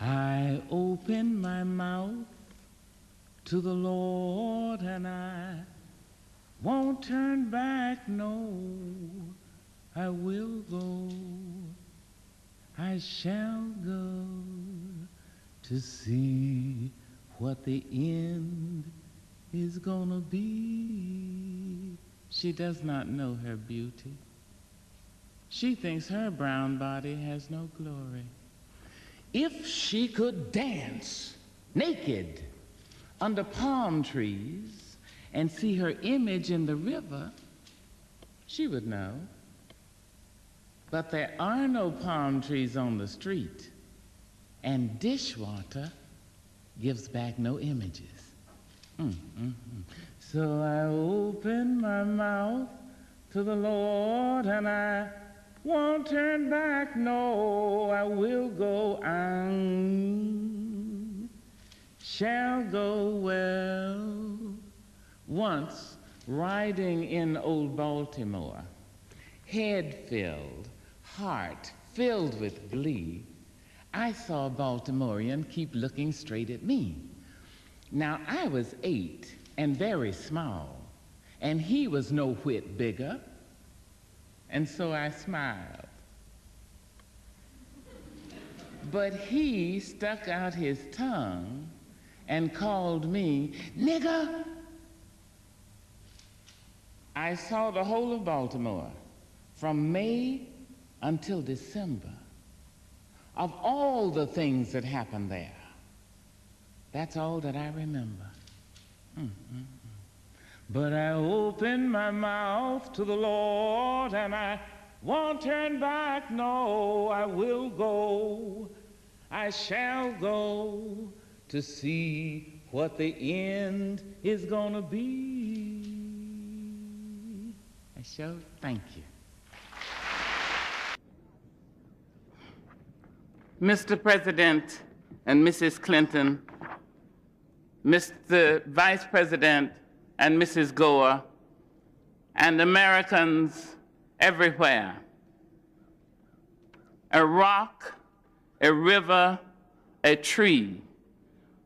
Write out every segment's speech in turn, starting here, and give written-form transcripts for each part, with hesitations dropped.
I open my mouth to the Lord and I won't turn back, no, I will go, I shall go to see what the end is gonna be. She does not know her beauty. She thinks her brown body has no glory. If she could dance naked under palm trees and see her image in the river, she would know. But there are no palm trees on the street, and dishwater gives back no images. So I open my mouth to the Lord and I won't turn back, no, I will go on, shall go well. Once, riding in old Baltimore, head filled, heart filled with glee, I saw a Baltimorean keep looking straight at me. Now, I was 8 and very small, and he was no whit bigger, and so I smiled. But he stuck out his tongue and called me nigger. I saw the whole of Baltimore from May until December. Of all the things that happened there, that's all that I remember. But I open my mouth to the Lord and I won't turn back, no, I will go, I shall go to see what the end is gonna be. I shall thank you. Mr. President and Mrs. Clinton, Mr. Vice President and Mrs. Gore, and Americans everywhere. A rock, a river, a tree,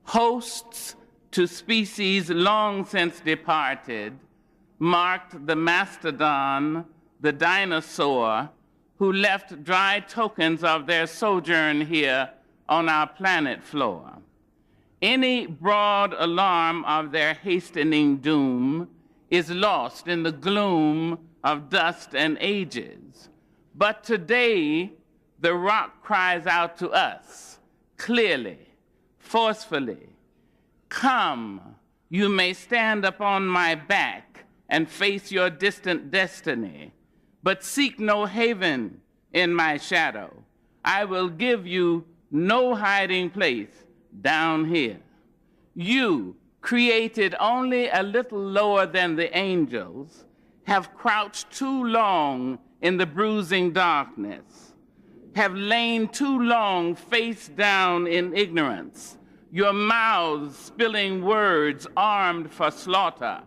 hosts to species long since departed, marked the mastodon, the dinosaur, who left dry tokens of their sojourn here on our planet floor. Any broad alarm of their hastening doom is lost in the gloom of dust and ages. But today, the rock cries out to us, clearly, forcefully, come, you may stand upon my back and face your distant destiny, but seek no haven in my shadow. I will give you no hiding place down here. You, created only a little lower than the angels, have crouched too long in the bruising darkness, have lain too long face down in ignorance, your mouths spilling words armed for slaughter.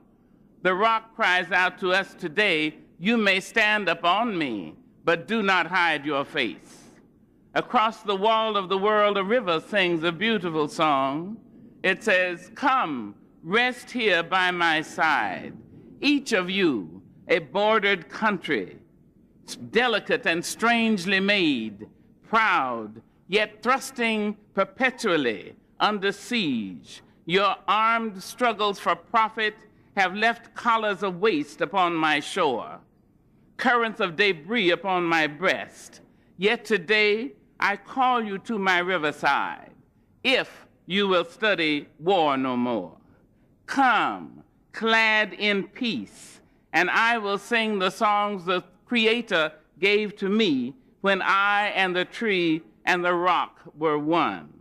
The rock cries out to us today, you may stand upon me, but do not hide your face. Across the wall of the world, a river sings a beautiful song. It says, come, rest here by my side. Each of you, a bordered country, delicate and strangely made, proud, yet thrusting perpetually under siege. Your armed struggles for profit have left collars of waste upon my shore, currents of debris upon my breast. Yet today, I call you to my riverside, if you will study war no more. Come, clad in peace, and I will sing the songs the Creator gave to me when I and the tree and the rock were one.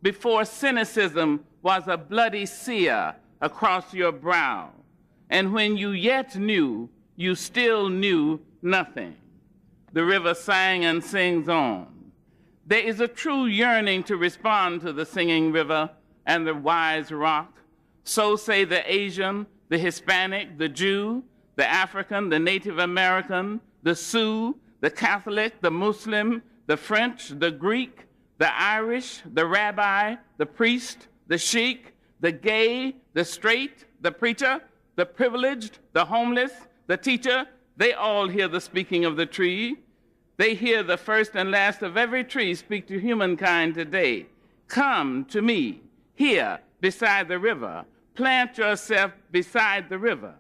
Before cynicism was a bloody sear across your brow, and when you yet knew, you still knew nothing. The river sang and sings on. There is a true yearning to respond to the singing river and the wise rock. So say the Asian, the Hispanic, the Jew, the African, the Native American, the Sioux, the Catholic, the Muslim, the French, the Greek, the the Irish, the rabbi, the priest, the sheik, the gay, the straight, the preacher, the privileged, the homeless, the teacher, they all hear the speaking of the tree. They hear the first and last of every tree speak to humankind today. Come to me, here beside the river. Plant yourself beside the river.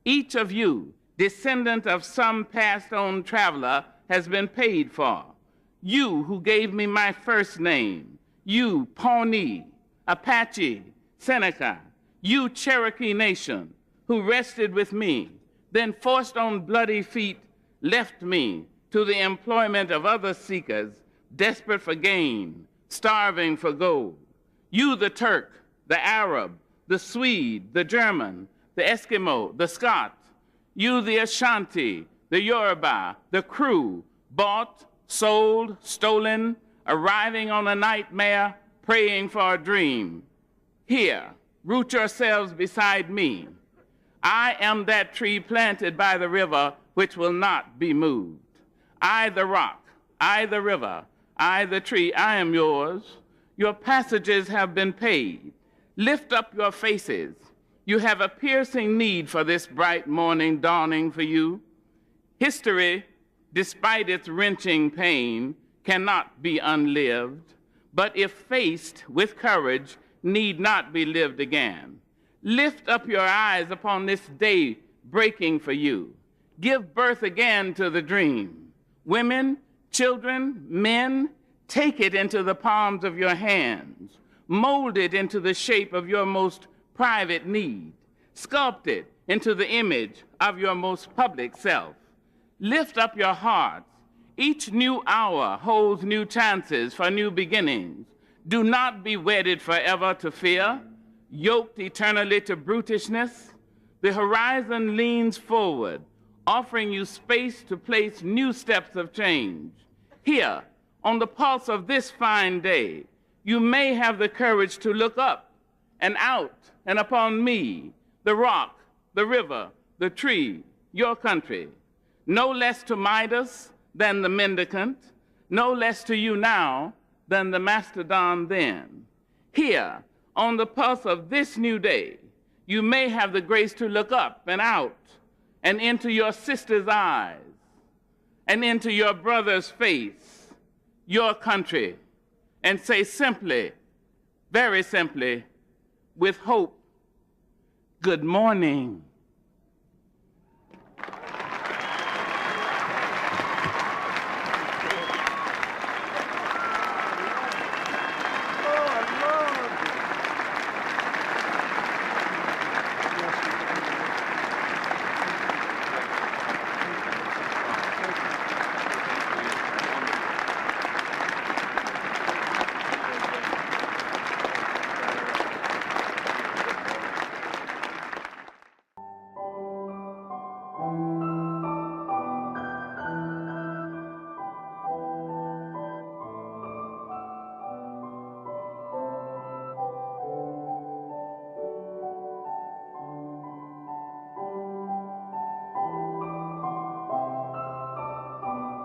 Each of you, descendant of some passed-on traveler, has been paid for. You who gave me my first name, you Pawnee, Apache, Seneca, you Cherokee Nation, who rested with me, then forced on bloody feet, left me to the employment of other seekers, desperate for gain, starving for gold. You the Turk, the Arab, the Swede, the German, the Eskimo, the Scot, you the Ashanti, the Yoruba, the Kru, bought, sold, stolen, arriving on a nightmare, praying for a dream. Here, root yourselves beside me. I am that tree planted by the river which will not be moved. I the rock, I the river, I the tree, I am yours. Your passages have been paid. Lift up your faces. You have a piercing need for this bright morning dawning for you. History, despite its wrenching pain, cannot be unlived, but if faced with courage, need not be lived again. Lift up your eyes upon this day breaking for you. Give birth again to the dream. Women, children, men, take it into the palms of your hands. Mold it into the shape of your most private need. Sculpt it into the image of your most public self. Lift up your hearts. Each new hour holds new chances for new beginnings. Do not be wedded forever to fear, yoked eternally to brutishness. The horizon leans forward, offering you space to place new steps of change. Here, on the pulse of this fine day, you may have the courage to look up and out and upon me, the rock, the river, the tree, your country. No less to Midas than the mendicant, no less to you now than the mastodon then. Here, on the pulse of this new day, you may have the grace to look up and out and into your sister's eyes and into your brother's face, your country, and say simply, very simply, with hope, good morning.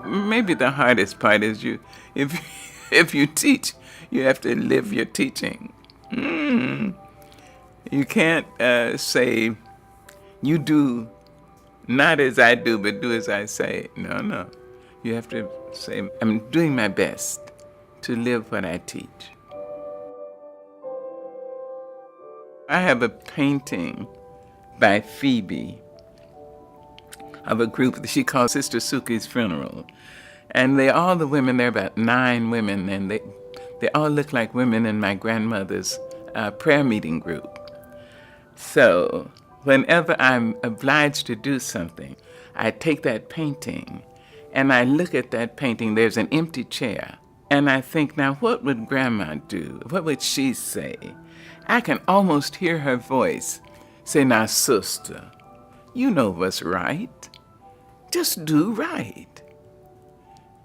Maybe the hardest part is if you teach, you have to live your teaching. You can't say, you do not as I do, but do as I say. No. You have to say, I'm doing my best to live what I teach. I have a painting by Phoebe of a group that she calls Sister Suki's Funeral. And all the women, there are about 9 women, and they all look like women in my grandmother's prayer meeting group. So whenever I'm obliged to do something, I take that painting and I look at that painting. There's an empty chair. And I think, now what would Grandma do? What would she say? I can almost hear her voice say, now, sister, you know what's right. Just do right.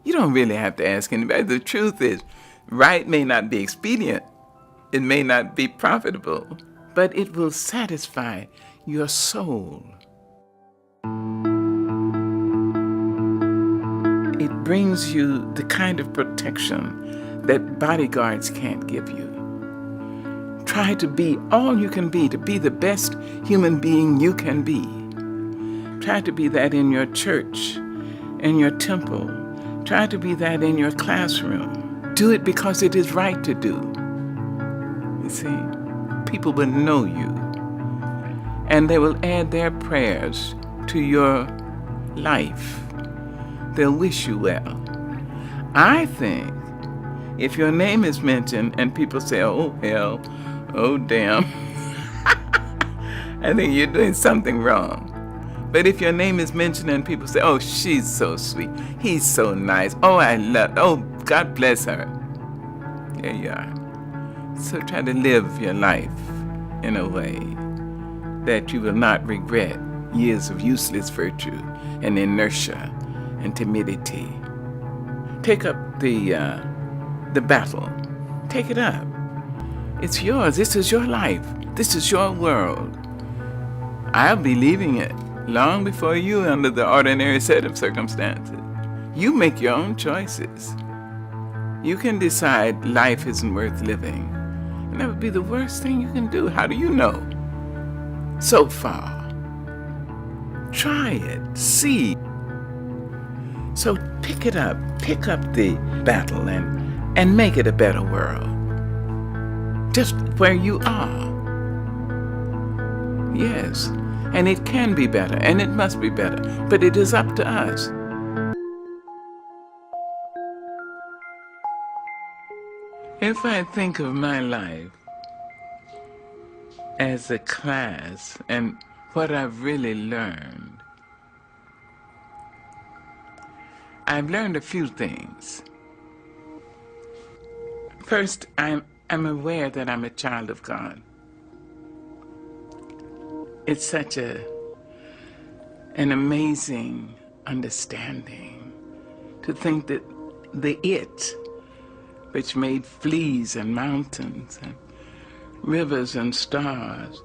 You don't really have to ask anybody. The truth is, right may not be expedient. It may not be profitable, but it will satisfy your soul. It brings you the kind of protection that bodyguards can't give you. Try to be all you can be, to be the best human being you can be. Try to be that in your church, in your temple. Try to be that in your classroom. Do it because it is right to do. You see, people will know you, and they will add their prayers to your life. They'll wish you well. I think if your name is mentioned and people say, oh, hell, oh, damn, I think you're doing something wrong. But if your name is mentioned and people say, oh, she's so sweet, he's so nice, oh, oh, God bless her. There you are. So try to live your life in a way that you will not regret years of useless virtue and inertia and timidity. Take up the battle. Take it up. It's yours. This is your life. This is your world. I'll be leaving it long before you under the ordinary set of circumstances. You make your own choices. You can decide life isn't worth living. And that would be the worst thing you can do. How do you know? So far. Try it. See. So pick it up. Pick up the battle and make it a better world. Just where you are. Yes. And it can be better, and it must be better, but it is up to us. If I think of my life as a class and what I've really learned, I've learned a few things. First, I'm aware that I'm a child of God. It's such an amazing understanding to think that the it, which made fleas and mountains and rivers and stars,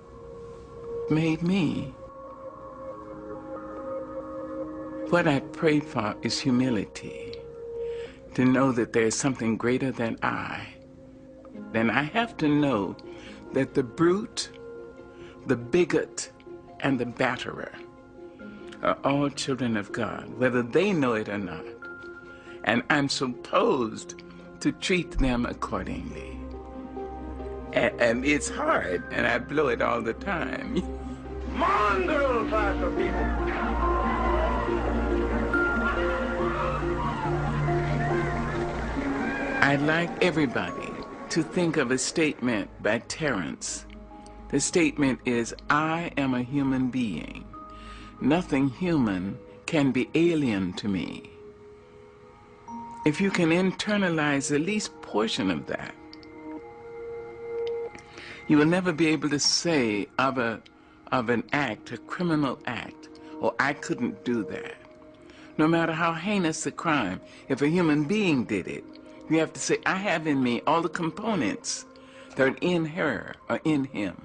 made me. What I pray for is humility, to know that there's something greater than I. Then I have to know that the brute, the bigot, and the batterer are all children of God, whether they know it or not. And I'm supposed to treat them accordingly. And it's hard, and I blow it all the time. Mongrel class of people. I'd like everybody to think of a statement by Terence. The statement is, I am a human being. Nothing human can be alien to me. If you can internalize the least portion of that, you will never be able to say of an act, a criminal act, or I couldn't do that. No matter how heinous the crime, if a human being did it, you have to say, I have in me all the components that are in her or in him.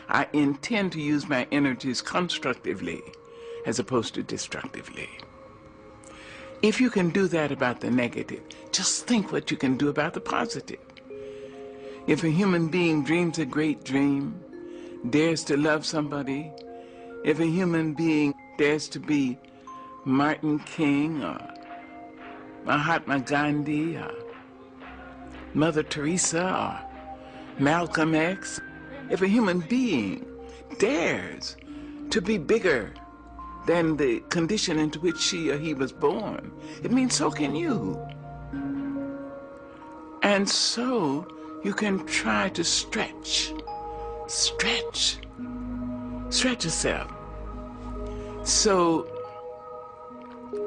I intend to use my energies constructively as opposed to destructively. If you can do that about the negative, just think what you can do about the positive. If a human being dreams a great dream, dares to love somebody, if a human being dares to be Martin King or Mahatma Gandhi or Mother Teresa or Malcolm X, if a human being dares to be bigger than the condition into which she or he was born, it means so can you. And so you can try to stretch yourself. So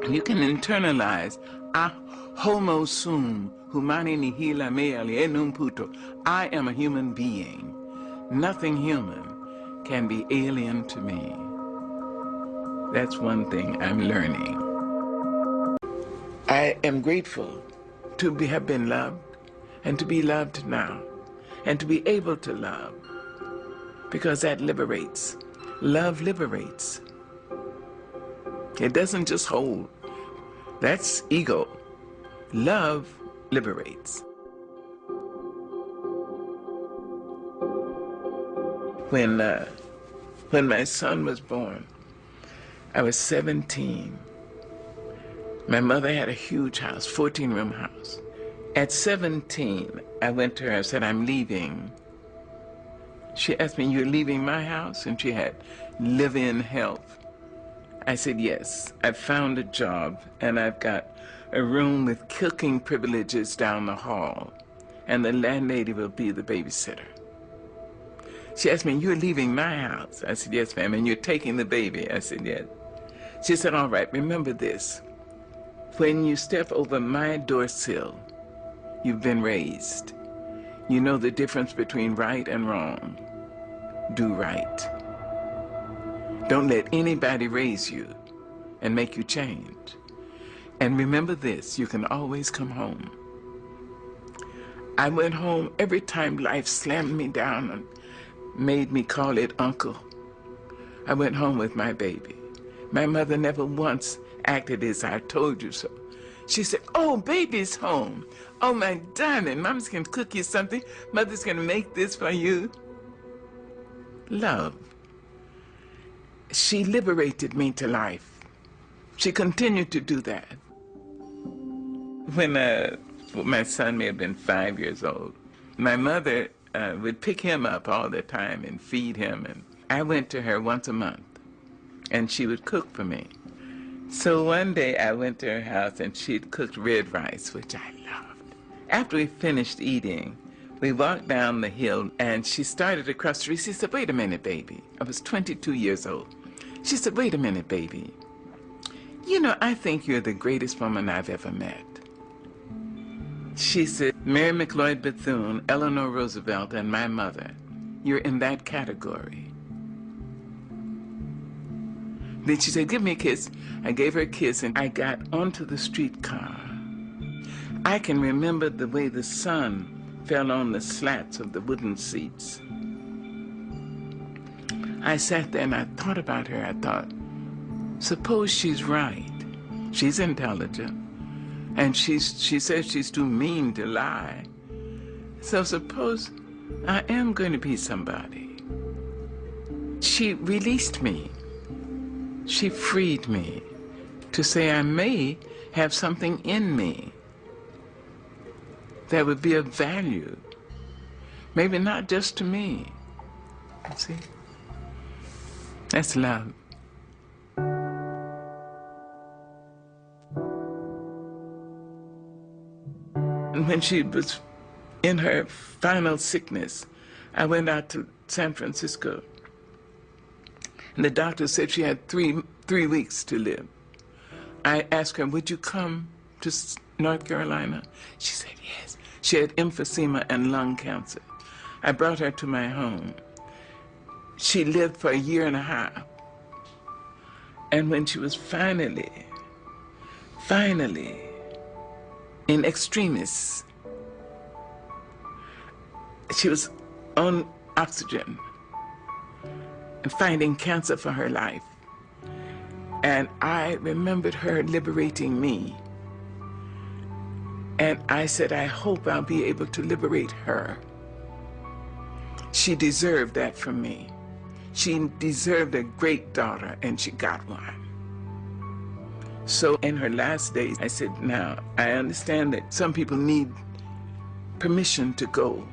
you can internalize, homo sum, humani nihil me alienum puto. I am a human being. Nothing human can be alien to me. That's one thing I'm learning. I am grateful to have been loved and to be loved now and to be able to love, because that liberates. Love liberates. It doesn't just hold. That's ego. Love liberates. When my son was born, I was 17. My mother had a huge house, 14-room house. At 17, I went to her and said, I'm leaving. She asked me, you're leaving my house? And she had live-in help. I said, yes. I found a job, and I've got a room with cooking privileges down the hall, and the landlady will be the babysitter. She asked me, you're leaving my house? I said, yes, ma'am. And you're taking the baby? I said, yes. She said, all right, remember this. When you step over my door sill, you've been raised. You know the difference between right and wrong. Do right. Don't let anybody raise you and make you change. And remember this, you can always come home. I went home every time life slammed me down and made me call it uncle. I went home with my baby. My mother never once acted as I told you so. She said, oh, baby's home. Oh, my darling, Mama's gonna cook you something. Mother's gonna make this for you. Love. She liberated me to life. She continued to do that. When my son may have been 5 years old, my mother would pick him up all the time and feed him. And I went to her once a month, and she would cook for me. So one day I went to her house, and she'd cooked red rice, which I loved. After we finished eating, we walked down the hill, and she started to cross the street. She said, wait a minute, baby. I was 22 years old. She said, wait a minute, baby. You know, I think you're the greatest woman I've ever met. She said, Mary McLeod Bethune, Eleanor Roosevelt, and my mother, you're in that category. Then she said, give me a kiss. I gave her a kiss, and I got onto the streetcar. I can remember the way the sun fell on the slats of the wooden seats. I sat there and I thought about her. I thought, suppose she's right. She's intelligent. And she says she's too mean to lie. So suppose I am going to be somebody. She released me. She freed me to say I may have something in me that would be of value. Maybe not just to me. See? That's love. And when she was in her final sickness, I went out to San Francisco. And the doctor said she had three weeks to live. I asked her, would you come to North Carolina? She said yes. She had emphysema and lung cancer. I brought her to my home. She lived for 1.5 years. And when she was finally, in extremis, she was on oxygen and fighting cancer for her life. And I remembered her liberating me. And I said, I hope I'll be able to liberate her. She deserved that from me. She deserved a great daughter, and she got one. So in her last days, I said, now, I understand that some people need permission to go.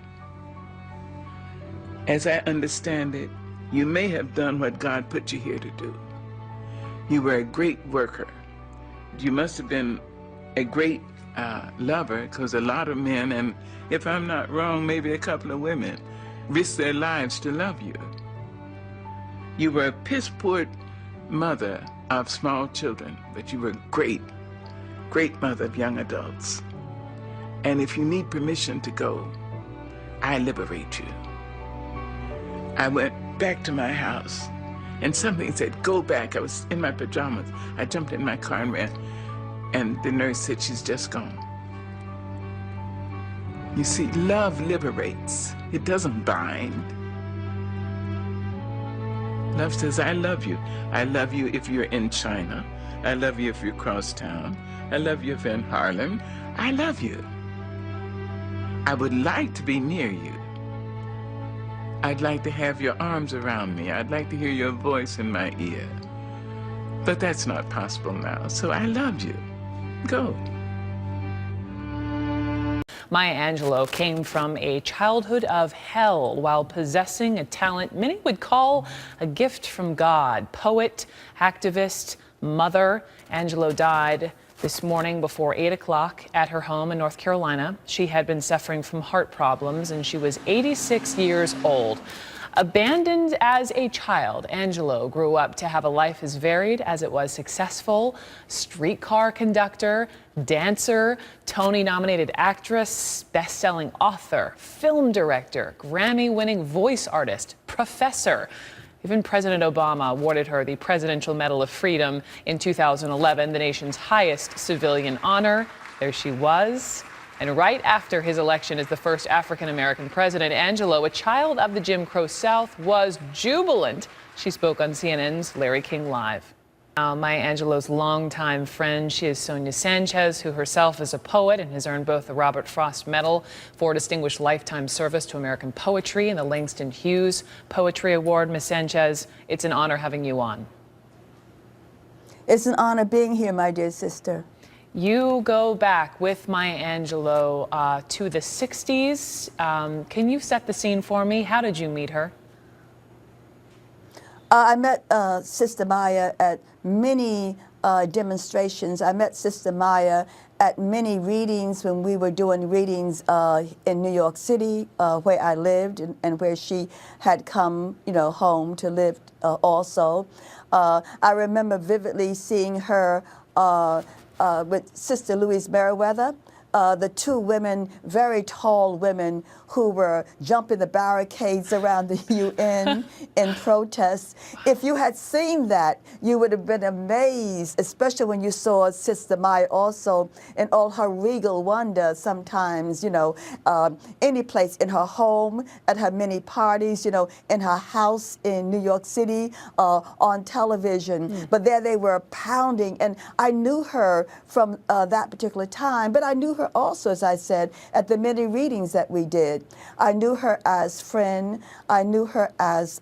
As I understand it, you may have done what God put you here to do. You were a great worker. You must have been a great lover, because a lot of men, and if I'm not wrong, maybe a couple of women, risk their lives to love you. You were a piss-poor mother of small children, but you were a great, great mother of young adults. And if you need permission to go, I liberate you. I went back to my house, and something said, go back. I was in my pajamas. I jumped in my car and ran, and the nurse said, she's just gone. You see, love liberates. It doesn't bind. Love says, I love you. I love you if you're in China. I love you if you're across town. I love you if you're in Harlem. I love you. I would like to be near you. I'd like to have your arms around me. I'd like to hear your voice in my ear. But that's not possible now, so I love you. Go. Maya Angelou came from a childhood of hell while possessing a talent many would call a gift from God. Poet, activist, mother, Angelou died this morning before 8 o'clock at her home in North Carolina. She had been suffering from heart problems and she was 86 years old. Abandoned as a child, Angelou grew up to have a life as varied as it was successful. Streetcar conductor, dancer, Tony-nominated actress, best-selling author, film director, Grammy-winning voice artist, professor. Even President Obama awarded her the Presidential Medal of Freedom in 2011, the nation's highest civilian honor. There she was. And right after his election as the first African-American president, Angelou, a child of the Jim Crow South, was jubilant. She spoke on CNN's Larry King Live. Maya Angelou's longtime friend, she is Sonia Sanchez, who herself is a poet and has earned both the Robert Frost Medal for Distinguished Lifetime Service to American Poetry and the Langston Hughes Poetry Award. Ms. Sanchez, it's an honor having you on. It's an honor being here, my dear sister. You go back with Maya Angelou to the 60s. Can you set the scene for me? How did you meet her? I met Sister Maya at many demonstrations. I met Sister Maya at many readings when we were doing readings in New York City, where I lived and where she had come, home to live also. I remember vividly seeing her with Sister Louise Meriwether, the two women, very tall women who were jumping the barricades around the UN in protest. If you had seen that, you would have been amazed, especially when you saw Sister Maya also in all her regal wonder sometimes, any place, in her home, at her many parties, in her house in New York City, on television. But there they were pounding, and I knew her from that particular time, but I knew her also, as I said, at the many readings that we did. I knew her as friend. I knew her as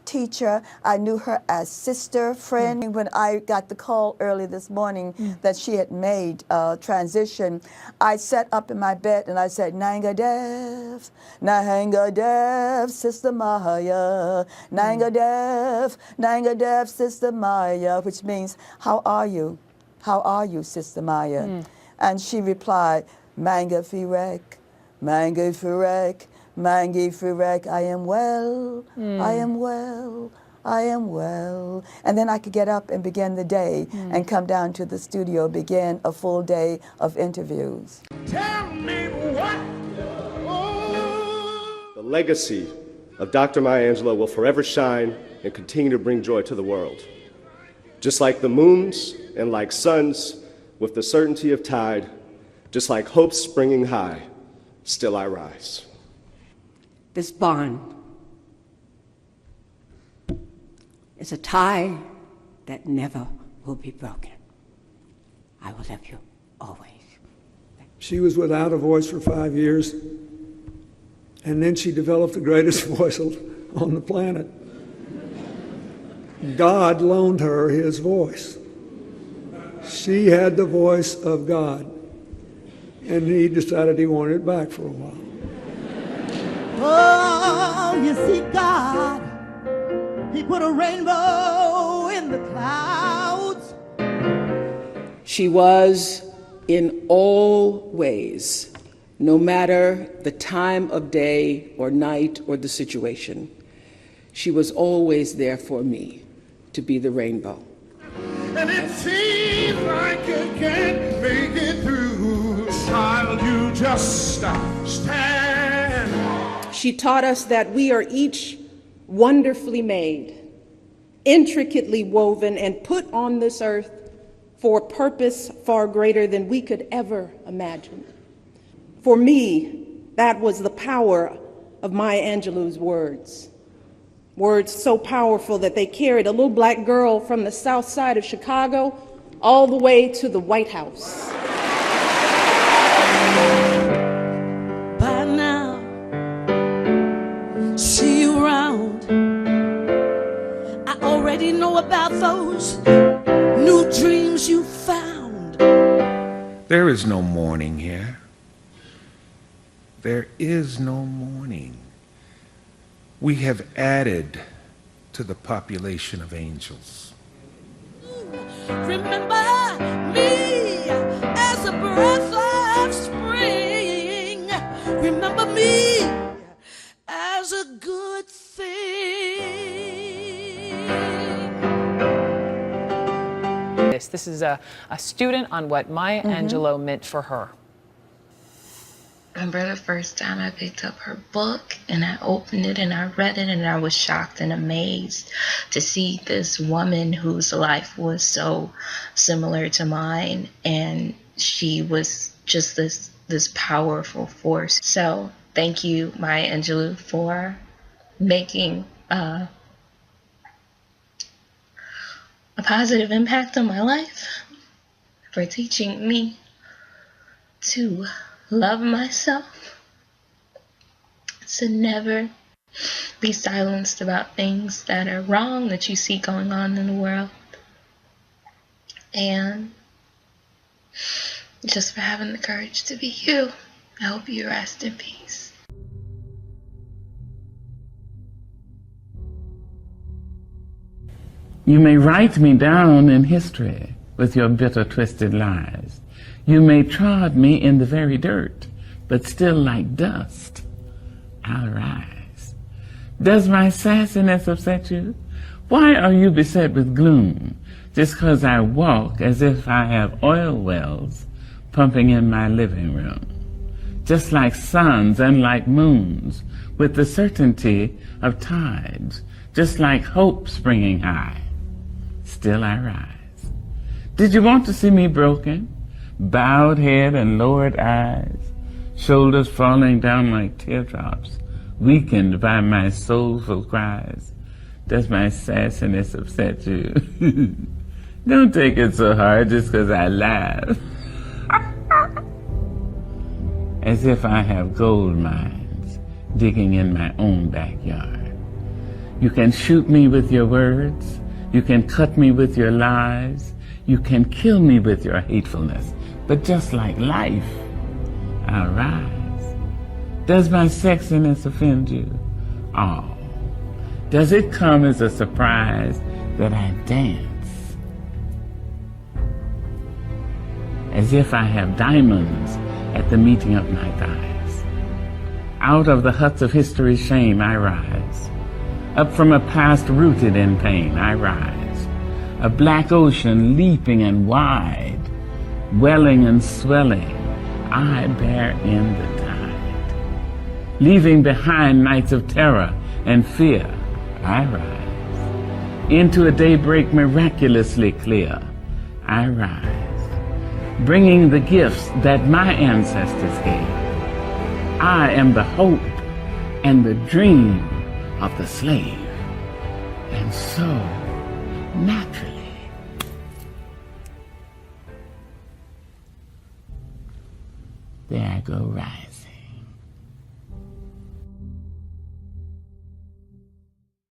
teacher. I knew her as sister, friend. When I got the call early this morning that she had made transition, I sat up in my bed and I said, Nanga Dev, Sister Maya, Nanga Dev, Sister Maya, which means, how are you? How are you, Sister Maya? And she replied, Manga Firek, Manga Firek, Manga Firek, I am well, I am well, I am well. And then I could get up and begin the day and come down to the studio, begin a full day of interviews. Tell me what? The legacy of Dr. Maya Angelou will forever shine and continue to bring joy to the world. Just like the moons and like suns, with the certainty of tide, just like hope springing high, still I rise. This bond is a tie that never will be broken. I will love you always. She was without a voice for 5 years, and then she developed the greatest voice on the planet. God loaned her his voice. She had the voice of God, and he decided he wanted it back for a while. Oh, you see, God, he put a rainbow in the clouds. She was, in all ways, no matter the time of day or night or the situation, she was always there for me to be the rainbow. And it seems like you can't make it through. Child, you just stand. She taught us that we are each wonderfully made, intricately woven, and put on this earth for a purpose far greater than we could ever imagine. For me, that was the power of Maya Angelou's words. Words so powerful that they carried a little black girl from the south side of Chicago all the way to the White House. By now, she already know about those new dreams you found. There is no mourning here. There is no mourning. We have added to the population of angels. Remember me as a breath of spring. Remember me as a good thing. This is a student on what Maya Angelou meant for her. I remember the first time I picked up her book and I opened it and I read it and I was shocked and amazed to see this woman whose life was so similar to mine, and she was just this powerful force. So thank you, Maya Angelou, for making a positive impact on my life, for teaching me to love myself, to never be silenced about things that are wrong that you see going on in the world, and just for having the courage to be you. I hope you rest in peace. You may write me down in history with your bitter, twisted lies. You may trod me in the very dirt, but still like dust, I'll rise. Does my sassiness upset you? Why are you beset with gloom, just 'cause I walk as if I have oil wells pumping in my living room? Just like suns and like moons, with the certainty of tides, just like hope springing high, still I rise. Did you want to see me broken? Bowed head and lowered eyes, shoulders falling down like teardrops, weakened by my soulful cries. Does my sassiness upset you? Don't take it so hard just 'cause I laugh. As if I have gold mines digging in my own backyard. You can shoot me with your words, you can cut me with your lies, you can kill me with your hatefulness. But just like life, I'll rise. Does my sexiness offend you? Oh, does it come as a surprise that I dance? As if I have diamonds at the meeting of my thighs. Out of the huts of history's shame I rise. Up from a past rooted in pain I rise. A black ocean leaping and wide, welling and swelling, I bear in the tide. Leaving behind nights of terror and fear, I rise. Into a daybreak miraculously clear, I rise. Bringing the gifts that my ancestors gave. I am the hope and the dream of the slave. And so, naturally, there I go rising.